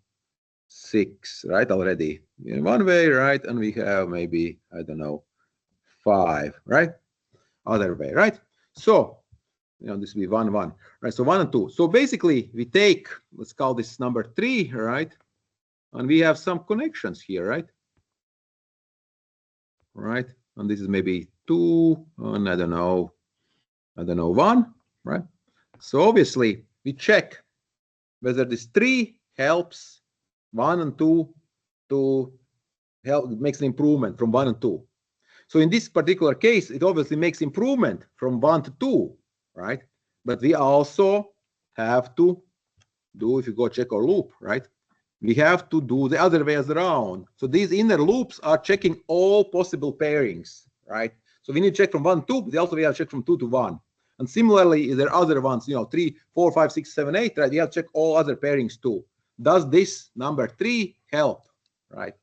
6, right? Already in one way, right? And we have maybe, I don't know, 5, right? Other way, right? So, this will be 1, 1, right? So 1 and 2. So basically we take, let's call this number 3, right? And we have some connections here, right? Right? And this is maybe 2, and I don't know, 1, right? So obviously we check whether this 3 helps 1 and 2 to help, makes an improvement from 1 and 2. So in this particular case, it obviously makes improvement from 1 to 2, right? But we also have to do, if you go check our loop, right? We have to do the other way around. So these inner loops are checking all possible pairings, right? So we need to check from 1 to 2, but also we have to check from 2 to 1. And similarly, there are other ones, 3, 4, 5, 6, 7, 8, right? You have to check all other pairings too. Does this number 3 help, right?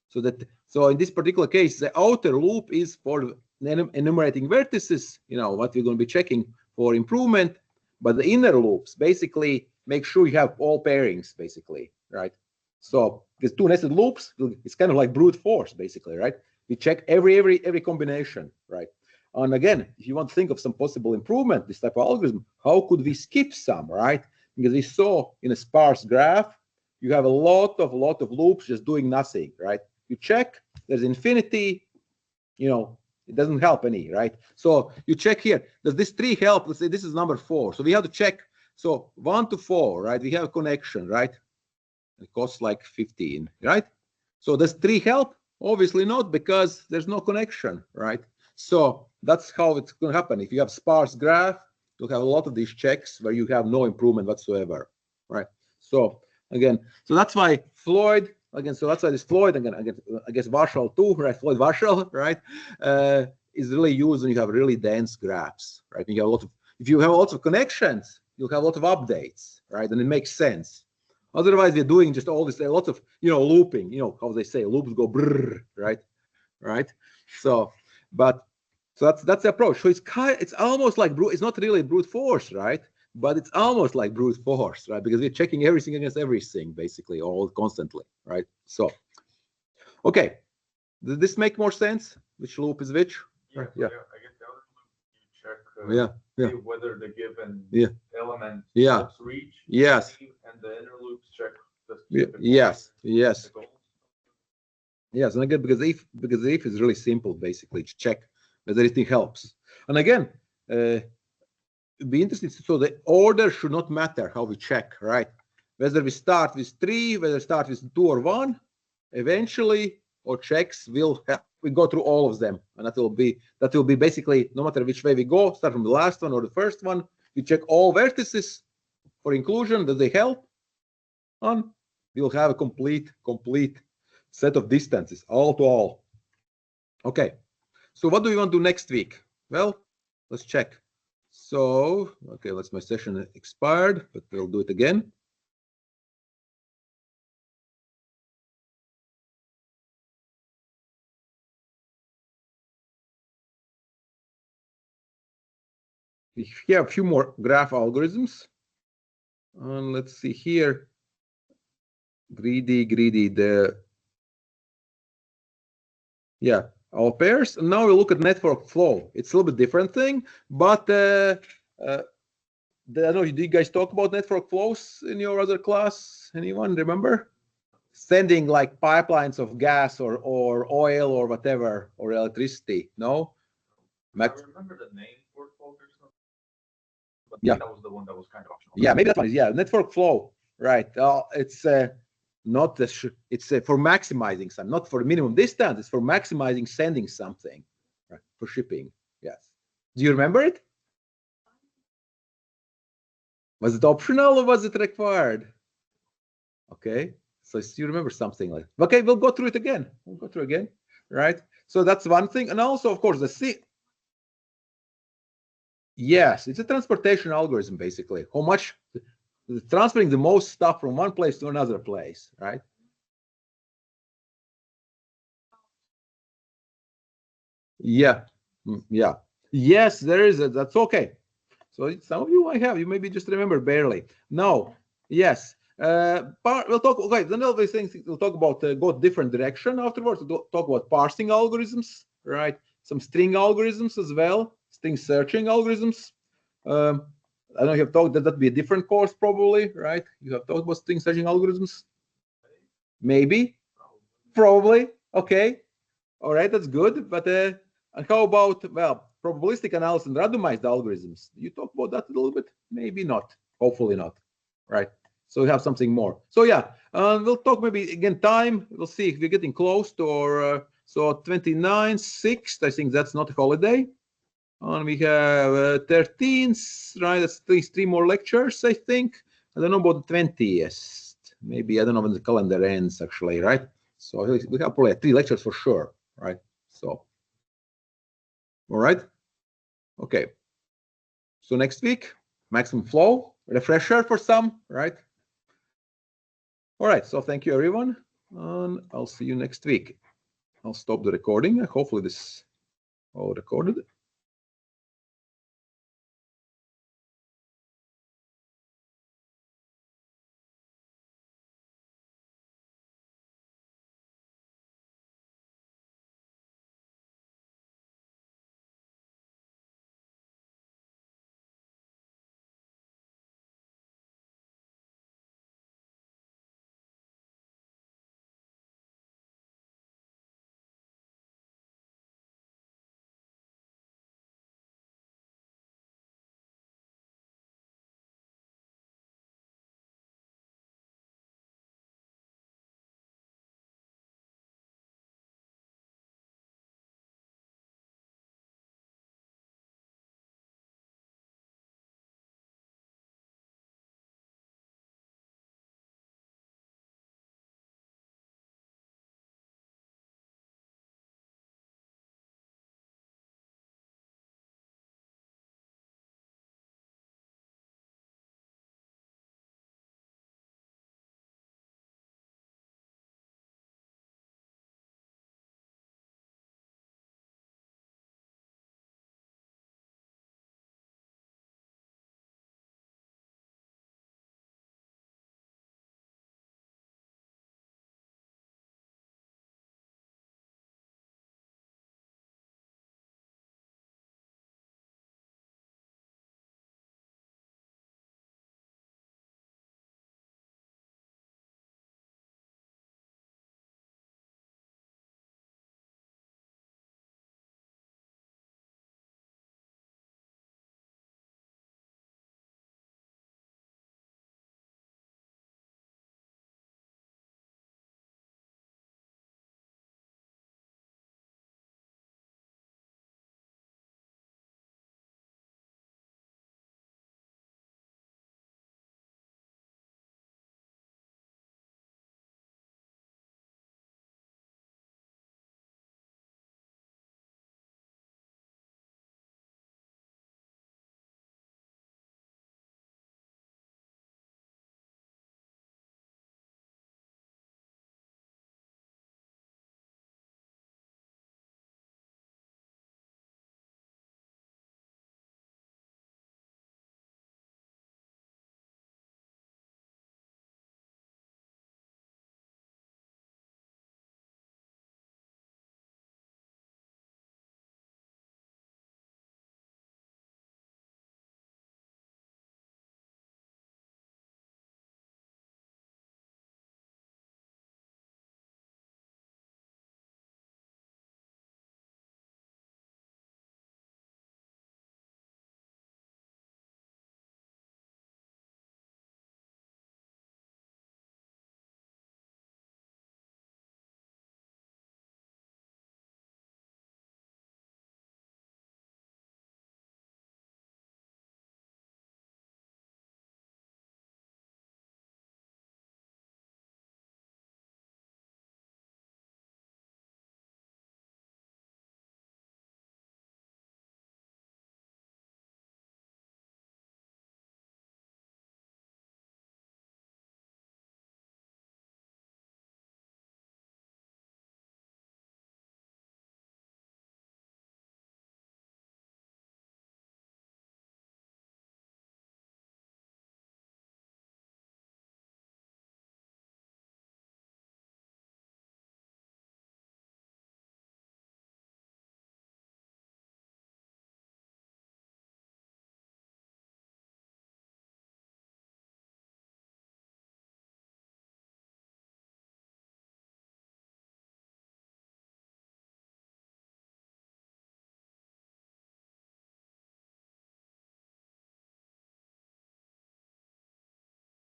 So in this particular case, the outer loop is for enumerating vertices, what we're going to be checking for improvement. But the inner loops basically make sure you have all pairings, basically, right? So there's 2 nested loops. It's kind of like brute force, basically, right? We check every combination, right? And again, if you want to think of some possible improvement, this type of algorithm, how could we skip some, right? Because we saw in a sparse graph, you have a lot of loops just doing nothing, right? You check, there's infinity, it doesn't help any, right? So you check here, does this 3 help? Let's say this is number 4. So we have to check. So 1 to 4, right? We have a connection, right? It costs like 15, right? So does 3 help? Obviously not, because there's no connection, right? So that's how it's going to happen. If you have sparse graph, you'll have a lot of these checks where you have no improvement whatsoever, right? So again, so that's why Floyd, again, so that's why this Floyd, again, I guess Warshall too, right? Floyd Warshall, right? Is really used when you have really dense graphs, right? If you have lots of connections, you'll have a lot of updates, right? And it makes sense. Otherwise, we're doing just all this, lots of, looping, how they say, loops go brrr, right? Right? So that's the approach. So it's almost like it's not really brute force, right? But it's almost like brute force, right? Because we're checking everything against everything, basically, all constantly, right? So, okay. Does this make more sense? Which loop is which? Yeah. Right? Yeah. I guess the other loop you check whether the given element helps reach. Yes. And the inner loops check the yes. The goals. Yes, and again, because if is really simple, basically, to check whether anything helps. And again, be interesting. So the order should not matter how we check, right? Whether we start with 3, whether we start with 2 or 1, eventually our checks will we go through all of them, and that will be basically no matter which way we go, start from the last one or the first one. We check all vertices for inclusion. Does they help? And we'll have a complete set of distances, all to all. Okay, so what do we want to do next week? Well, let's check. So, okay, my session expired, but we'll do it again. We have a few more graph algorithms. And let's see here. Greedy, all pairs. And now we look at network flow. It's a little bit different thing, but I don't know, do you guys talk about network flows in your other class? Anyone remember? Sending like pipelines of gas or oil or whatever, or electricity, no? I remember the name for flow or something. But yeah, that was the one that was kind of optional. Yeah, maybe that's one. Yeah, network flow, right? It's not it's for maximizing some, not for minimum distance. It's for maximizing sending something, right? For shipping. Yes. Do you remember it? Was it optional or was it required? Okay, so you remember something like. Okay, we'll go through it again. Right? So that's one thing, and also of course the Yes, it's a transportation algorithm, basically. How much transferring the most stuff from one place to another place, right? Yeah, yeah. Yes, there is. That's okay. So some of you might have. You maybe just remember barely. No. Yes. We'll talk. Okay. Then all these things we'll talk about go different direction afterwards. We'll talk about parsing algorithms, right? Some string algorithms as well. String searching algorithms. Um, I know you have talked that'd be a different course probably, right? You have talked about string searching algorithms. Maybe. Probably. Okay. All right, that's good. But and how about, well, probabilistic analysis and randomized algorithms? You talk about that a little bit? Maybe not. Hopefully not. Right. So we have something more. So yeah, we'll talk maybe again time. We'll see if we're getting close to or so 29th, 6th. I think that's not a holiday. And we have 13th, right? That's three more lectures, I think. I don't know about the 20th. Maybe I don't know when the calendar ends actually, right? So we have probably 3 lectures for sure, right? So, all right. Okay. So next week, maximum flow, refresher for some, right? All right. So thank you, everyone. And I'll see you next week. I'll stop the recording. Hopefully this all recorded.